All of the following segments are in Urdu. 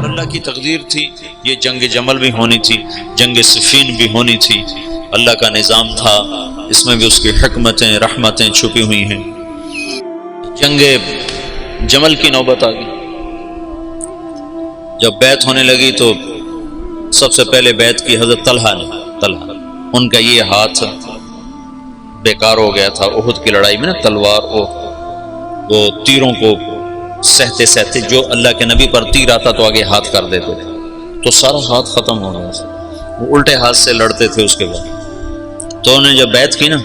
اور اللہ کی تقدیر تھی یہ جنگ جمل بھی ہونی تھی، جنگ صفین بھی ہونی تھی، اللہ کا نظام تھا، اس میں بھی اس کی حکمتیں رحمتیں چھپی ہوئی ہیں۔ جنگ جمل کی نوبت آ گئی، جب بیعت ہونے لگی تو سب سے پہلے بیعت کی حضرت طلحہ نے۔ ان کا یہ ہاتھ بیکار ہو گیا تھا احد کی لڑائی میں نا، تلوار وہ تیروں کو سہتے سہتے، جو اللہ کے نبی پر تیر آتا تو آگے ہاتھ کر دیتے تھے، تو سارا ہاتھ ختم ہو گیا تھا، وہ الٹے ہاتھ سے لڑتے تھے۔ اس کے بعد تو انہوں نے جب بیعت کی نا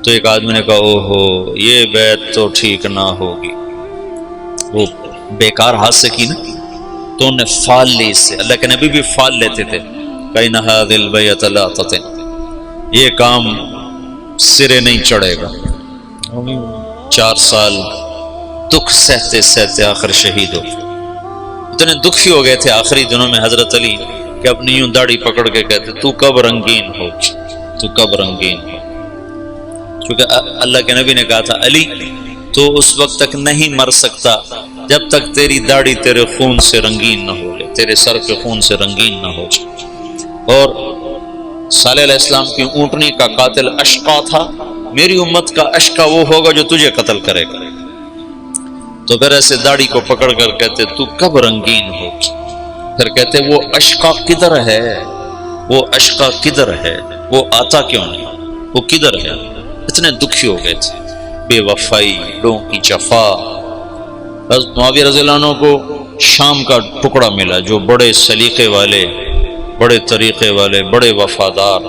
تو ایک آدمی نے کہا اوہو یہ بیعت تو ٹھیک نہ ہوگی، وہ بیکار ہاتھ سے کی نا، تو انہوں نے فال لی اس سے۔ اللہ کے نبی بھی فال لیتے تھے، کَإِنَّ هَذِهِ الْبَيْعَةَ لَا تَتِمُّ، یہ کام سرے نہیں چڑھے گا۔ 4 سال دکھ سہتے سہتے آخر شہید ہو، اتنے دکھی ہو گئے تھے آخری دنوں میں حضرت علی کہ اپنی یوں داڑھی پکڑ کے کہتے تو کب رنگین ہو، تو کب رنگین ہو، کیونکہ اللہ کے نبی نے کہا تھا علی تو اس وقت تک نہیں مر سکتا جب تک تیری داڑھی تیرے خون سے رنگین نہ ہو جائے، تیرے سر کے خون سے رنگین نہ ہو جائے۔ اور صالح علیہ السلام کی اونٹنی کا قاتل اشقا تھا، میری امت کا اشقا وہ ہوگا جو تجھے قتل کرے گا۔ تو پھر ایسے داڑھی کو پکڑ کر کہتے تو کب رنگین ہو، پھر کہتے وہ اشقا کدھر ہے، وہ اشقا کدھر ہے، وہ آتا کیوں نہیں، وہ کدھر ہے۔ اتنے دکھی ہو گئے تھے، بے وفائی، لوگوں کی جفا۔ حضرت معاویہ رضی اللہ عنہ کو شام کا ٹکڑا ملا جو بڑے سلیقے والے، بڑے طریقے والے، بڑے وفادار،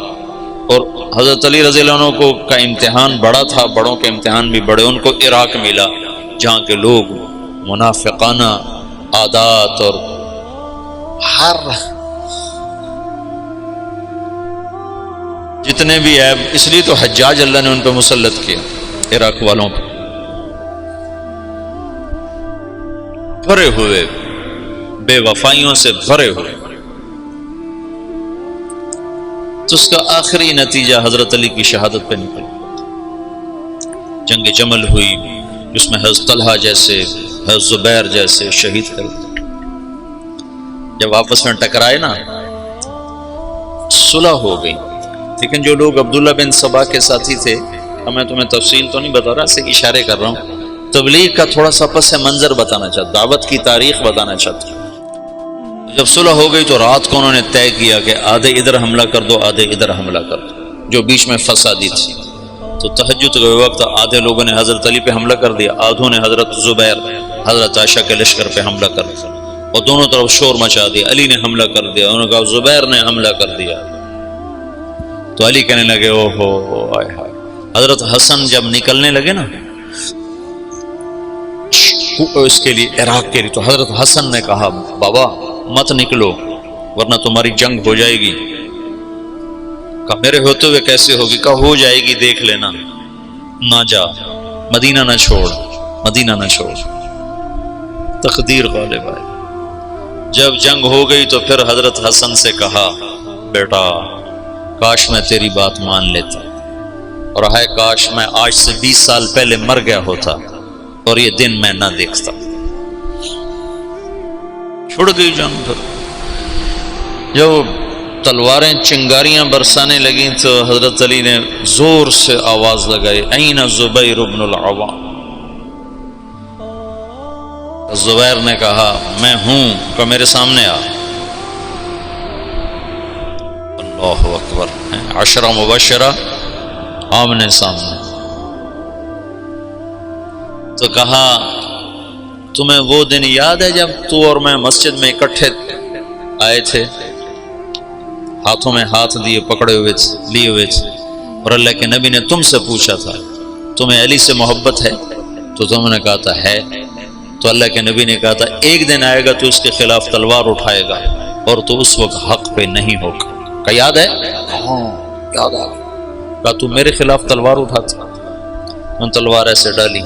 اور حضرت علی رضی اللہ عنہ کو کا امتحان بڑا تھا، بڑوں کے امتحان بھی بڑے، ان کو عراق ملا جہاں کے لوگ منافقانہ عادات اور ہر جتنے بھی عیب، اس لیے تو حجاج اللہ نے ان پہ مسلط کیا، عراق والوں پہ بھرے ہوئے، بے وفائیوں سے بھرے ہوئے۔ تو اس کا آخری نتیجہ حضرت علی کی شہادت پہ نکل، جنگ جمل ہوئی، جس میں حضرت طلحہ جیسے، حضرت زبیر جیسے شہید کر دیے۔ جب آپس میں ٹکرائے نا صلح ہو گئی، لیکن جو لوگ عبداللہ بن سبا کے ساتھی تھے، میں تمہیں تفصیل تو نہیں بتا رہا، صرف اشارے کر رہا ہوں، تبلیغ کا تھوڑا سا پس منظر بتانا چاہتا، دعوت کی تاریخ بتانا چاہتا۔ جب صلح ہو گئی تو رات کو انہوں نے طے کیا کہ آدھے ادھر حملہ کر دو، آدھے ادھر حملہ کر دو، جو بیچ میں فسادی تھی۔ تو تہجد کے وقت آدھے لوگوں نے حضرت علی پہ حملہ کر دیا، آدھوں نے حضرت زبیر، حضرت عائشہ کے لشکر پہ حملہ کر دیا، اور دونوں طرف شور مچا دیا۔ علی نے حملہ کر دیا، انہوں نے کہا زبیر نے حملہ کر دیا۔ تو علی کہنے لگے او ہو آئے ہائے۔ حضرت حسن جب نکلنے لگے نا اس کے لیے، عراق کے لیے، تو حضرت حسن نے کہا بابا مت نکلو ورنہ تمہاری جنگ ہو جائے گی۔ کہا میرے ہوتے ہوئے کیسے ہوگی؟ کہا ہو جائے گی دیکھ لینا، نہ جا، مدینہ نہ چھوڑ، مدینہ نہ چھوڑ۔ تقدیر غالب آئی۔ جب جنگ ہو گئی تو پھر حضرت حسن سے کہا بیٹا کاش میں تیری بات مان لیتا، اور ہائے کاش میں آج سے 20 سال پہلے مر گیا ہوتا اور یہ دن میں نہ دیکھتا۔ چھوڑ گئی جنگ۔ پھر جب تلواریں چنگاریاں برسانے لگیں تو حضرت علی نے زور سے آواز لگائی این زبیر بن العوام۔ زبیر نے کہا میں ہوں، کہ میرے سامنے آ۔ اللہ اکبر، 10 مبشرہ آمنے سامنے۔ تو کہا تمہیں وہ دن یاد ہے جب تو اور میں مسجد میں اکٹھے آئے تھے، ہاتھوں میں ہاتھ دیے، پکڑے ہوئے تھے، لیے ہوئے تھے، اور اللہ کے نبی نے تم سے پوچھا تھا تمہیں علی سے محبت ہے؟ تو تم نے کہا تھا ہے۔ تو اللہ کے نبی نے کہا تھا ایک دن آئے گا تو اس کے خلاف تلوار اٹھائے گا اور تو اس وقت حق پہ نہیں ہوگا۔ کہا یاد ہے؟ ہاں یاد آ گیا۔ کہا تو میرے خلاف تلوار اٹھاتا؟ ان تلوار ایسے ڈالی،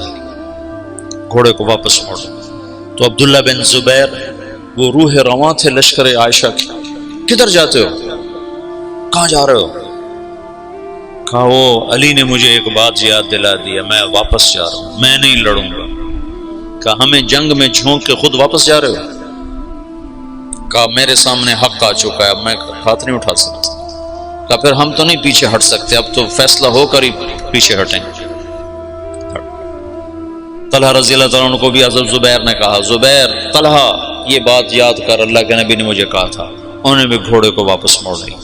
گھوڑے کو واپس موڑ۔ تو عبداللہ بن زبیر وہ روح رواں تھے لشکر عائشہ کی، کدھر جاتے ہو؟ کہاں جا رہے ہو؟ کہا وہ علی نے مجھے ایک بات یاد دلا دیا، میں واپس جا رہا ہوں، میں نہیں لڑوں گا۔ کہا ہمیں جنگ میں جھونک کے خود واپس جا رہے ہو؟ کہا میرے سامنے حق آ چکا ہے، اب میں ہاتھ نہیں اٹھا سکتا۔ کہا پھر ہم تو نہیں پیچھے ہٹ سکتے، اب تو فیصلہ ہو کر ہی پیچھے ہٹیں۔ طلحہ رضی اللہ تعالیٰ عنہ کو بھی حضرت زبیر نے کہا، زبیر طلحہ یہ بات یاد کر، اللہ کے نبی نے مجھے کہا تھا۔ انہوں نے بھی گھوڑے کو واپس موڑ لیا،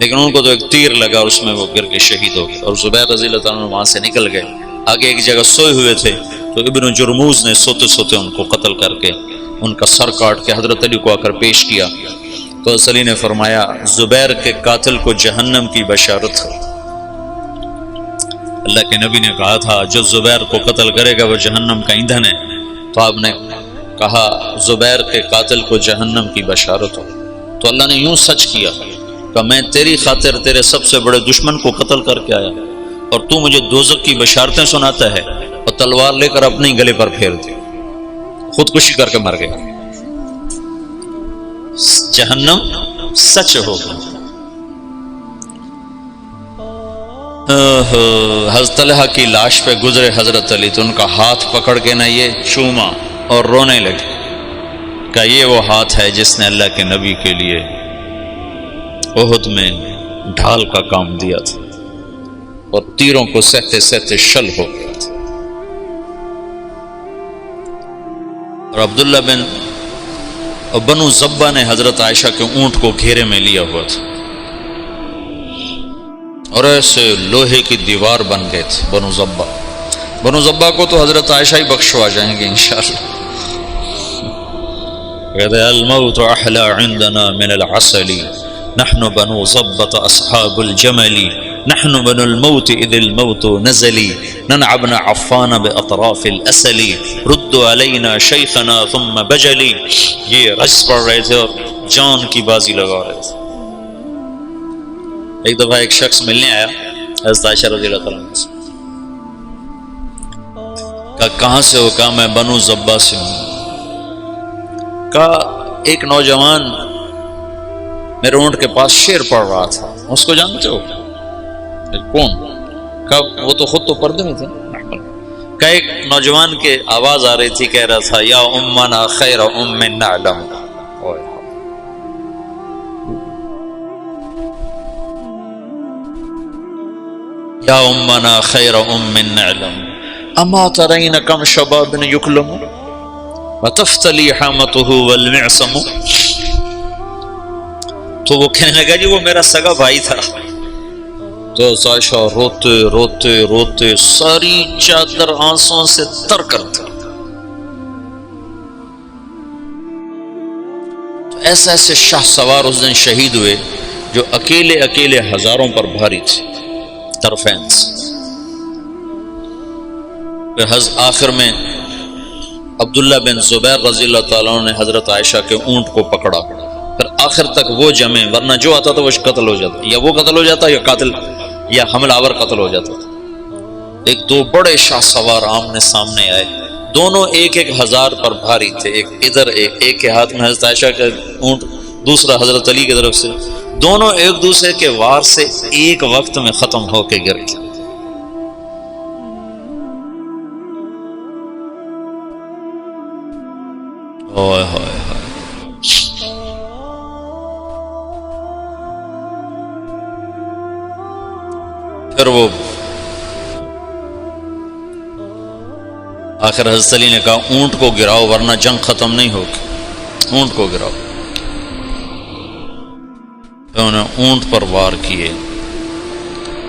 لیکن ان کو تو ایک تیر لگا اور اس میں وہ گر کے شہید ہو گئے، اور زبیر رضی اللہ تعالیٰ عنہ وہاں سے نکل گئے۔ آگے ایک جگہ سوئے ہوئے تھے تو ابن جرموز نے سوتے سوتے ان کو قتل کر کے ان کا سر کاٹ کے حضرت علی کو آ کر پیش کیا، تو حضرت علی نے فرمایا زبیر کے قاتل کو جہنم کی بشارت ہو۔ اللہ کے نبی نے کہا تھا جو زبیر کو قتل کرے گا وہ جہنم کا ایندھن ہے، تو آپ نے کہا زبیر کے قاتل کو جہنم کی بشارت ہو، تو اللہ نے یوں سچ کیا کہ میں تیری خاطر تیرے سب سے بڑے دشمن کو قتل کر کے آیا اور تو مجھے دوزخ کی بشارتیں سناتا ہے، اور تلوار لے کر اپنے گلے پر پھیر دی، خودکشی کر کے مر گیا۔ جہنم سچ ہو گیا۔ حضرت طلحہ کی لاش پہ گزرے حضرت علی تو ان کا ہاتھ پکڑ کے نہ یہ چوما اور رونے لگے کہ یہ وہ ہاتھ ہے جس نے اللہ کے نبی کے لیے احد میں ڈھال کا کام دیا تھا اور تیروں کو سہتے سہتے شل ہو گیا تھا۔ اور عبداللہ بنو زبہ نے حضرت عائشہ کے اونٹ کو گھیرے میں لیا ہوا تھا اور ایسے لوہے کی دیوار بن گئے تھے بنو زبہ کو تو حضرت عائشہ ہی بخشوا جائیں گے انشاءاللہ۔ کہتے ہیں الموت احلی عندنا من العسل نحن بنو زبة اصحاب الجمل نحن بنو الموت اذ الموت نزلی ننعبن عفان باطراف الاسل ردوا علینا شیخنا ثم بجلی۔ یہ رجز پڑھ رہے تھے اور جان کی بازی لگا رہے تھے۔ ایک دفعہ ایک شخص ملنے آیا حضرت عائشہ رضی اللہ تعالیٰ عنہ سے، کہا کہاں سے ہو؟ کہا میں بنو زبہ سے ہوں۔ کہا ایک نوجوان میرے اونٹ کے پاس شعر پڑھ رہا تھا، اس کو جانتے ہو؟ کون؟ کہا وہ تو خود تو پردے میں تھے۔ کہا ایک نوجوان کے آواز آ رہی تھی، کہہ رہا تھا یا امنا خیر ام نعلم، یا امنا خیر ام نعلم اما ترین کم شباب یکلم وتفتلی حامته والمعصم۔ تو وہ کہنے لگا جی وہ میرا سگا بھائی تھا۔ تو عائشہ روتے روتے روتے ساری چادر آنسوں سے تر کر دی۔ تو ایسے ایسے شاہ سوار اس دن شہید ہوئے جو اکیلے اکیلے ہزاروں پر بھاری تھے، طرفین سے۔ پھر آخر میں عبداللہ بن زبیر رضی اللہ تعالیٰ عنہ نے حضرت عائشہ کے اونٹ کو پکڑا، پھر آخر تک وہ جمے، ورنہ جو آتا تھا وہ قتل ہو جاتا، یا وہ قتل ہو جاتا یا قاتل یا حملہ آور قتل ہو جاتا تھا۔ ایک دو بڑے شاہ سوار آمنے سامنے آئے، دونوں ایک ایک ہزار پر بھاری تھے، ایک ادھر ایک کے ہاتھ میں حضرت عائشہ کا اونٹ، دوسرا حضرت علی کی طرف سے، دونوں ایک دوسرے کے وار سے ایک وقت میں ختم ہو کے گر گئے۔ اوئے ہوئے ہوئے۔ پھر وہ آخر حضرت علی نے کہا اونٹ کو گراؤ ورنہ جنگ ختم نہیں ہوگی، اونٹ کو گراؤ۔ انہوں نے اونٹ پر وار کیے،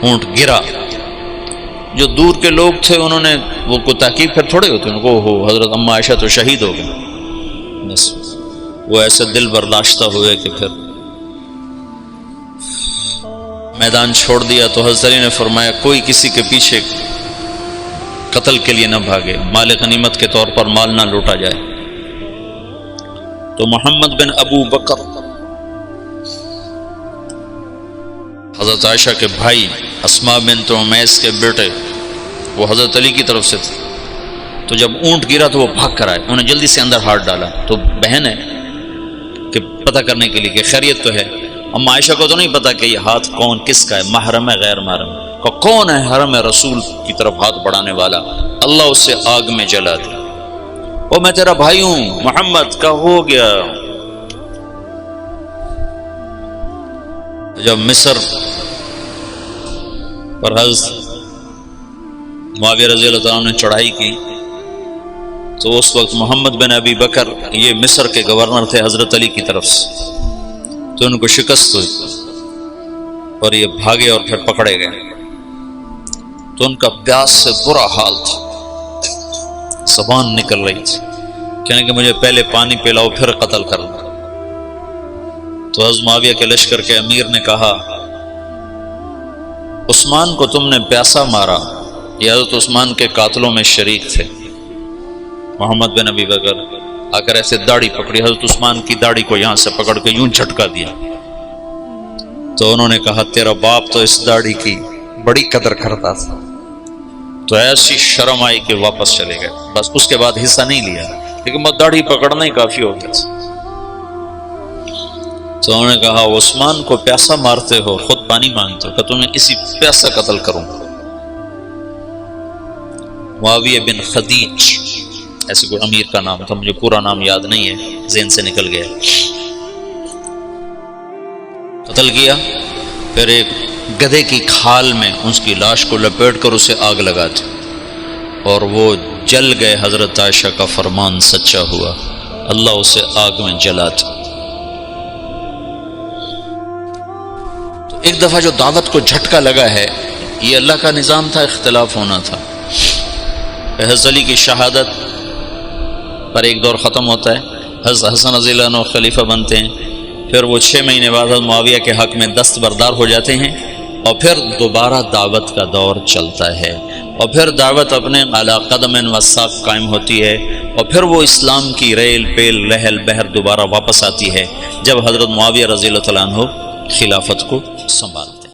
اونٹ گرا۔ جو دور کے لوگ تھے انہوں نے وہ کو تحقیق پھر تھوڑے ہوتے ان کو، ہو حضرت اما عائشہ تو شہید ہو گئے، بس وہ ایسے دل برداشتہ ہوئے کہ پھر میدان چھوڑ دیا۔ تو حضرت علی نے فرمایا کوئی کسی کے پیچھے قتل کے لیے نہ بھاگے، مال غنیمت کے طور پر مال نہ لوٹا جائے۔ تو محمد بن ابو بکر حضرت عائشہ کے بھائی، اسماء بنت عمیس کے بیٹے، وہ حضرت علی کی طرف سے تھے۔ تو جب اونٹ گرا تو وہ بھاگ کر آئے، انہوں نے جلدی سے اندر ہاتھ ڈالا۔ تو بہن ہے کہ پتہ کرنے کے لیے کہ خیریت تو ہے۔ اما عائشہ کو تو نہیں پتا کہ یہ ہاتھ کون کس کا ہے، محرم ہے غیر محرم ہے، کون ہے حرم رسول کی طرف ہاتھ بڑھانے والا، اللہ اسے آگ میں جلا دے۔ وہ میں تیرا بھائی ہوں محمد کا، ہو گیا جب مصر پر حضرت معاویہ رضی اللہ عنہ نے چڑھائی کی تو اس وقت محمد بن ابی بکر یہ مصر کے گورنر تھے حضرت علی کی طرف سے، تو ان کو شکست ہوئی اور یہ بھاگے اور پھر پکڑے گئے، تو ان کا پیاس سے برا حال تھا، زبان نکل رہی تھی، کہنے کہ مجھے پہلے پانی پلاؤ پھر قتل کرنا۔ تو حضرت معاویہ کے لشکر کے امیر نے کہا عثمان کو تم نے پیاسا مارا، یہ حضرت عثمان کے قاتلوں میں شریک تھے۔ محمد بن ابی بکر آ کر ایسے داڑھی پکڑی، حضرت عثمان کی داڑھی کو یہاں سے پکڑ کے یوں جھٹکا دیا، تو انہوں نے کہا تیرا باپ تو اس داڑھی کی بڑی قدر کرتا تھا۔ تو ایسی شرم آئی کہ واپس چلے گئے، بس اس کے بعد حصہ نہیں لیا، لیکن وہ داڑھی پکڑنا ہی کافی ہو گیا تھا۔ تو انہوں نے کہا عثمان کو پیاسا مارتے ہو، خود پانی مانگتے ہو، کہ تمہیں اسی پیاسا قتل کروں۔ معاویہ بن خدیج ایسے کوئی امیر کا نام تھا، مجھے پورا نام یاد نہیں ہے، ذہن سے نکل گیا، قتل کیا۔ پھر ایک گدھے کی کھال میں اس کی لاش کو لپیٹ کر اسے آگ لگا دی اور وہ جل گئے۔ حضرت عائشہ کا فرمان سچا ہوا، اللہ اسے آگ میں جلا دیا۔ تو ایک دفعہ جو دعوت کو جھٹکا لگا ہے، یہ اللہ کا نظام تھا، اختلاف ہونا تھا۔ حضرت علی کی شہادت پر ایک دور ختم ہوتا ہے، حضرت حسن رضی اللہ عنہ خلیفہ بنتے ہیں، پھر وہ 6 مہینے بعد حضرت معاویہ کے حق میں دستبردار ہو جاتے ہیں، اور پھر دوبارہ دعوت کا دور چلتا ہے، اور پھر دعوت اپنے علی قدم و ساق قائم ہوتی ہے، اور پھر وہ اسلام کی ریل پیل لہل بہر دوبارہ واپس آتی ہے جب حضرت معاویہ رضی اللہ عنہ خلافت کو سنبھالتے ہیں۔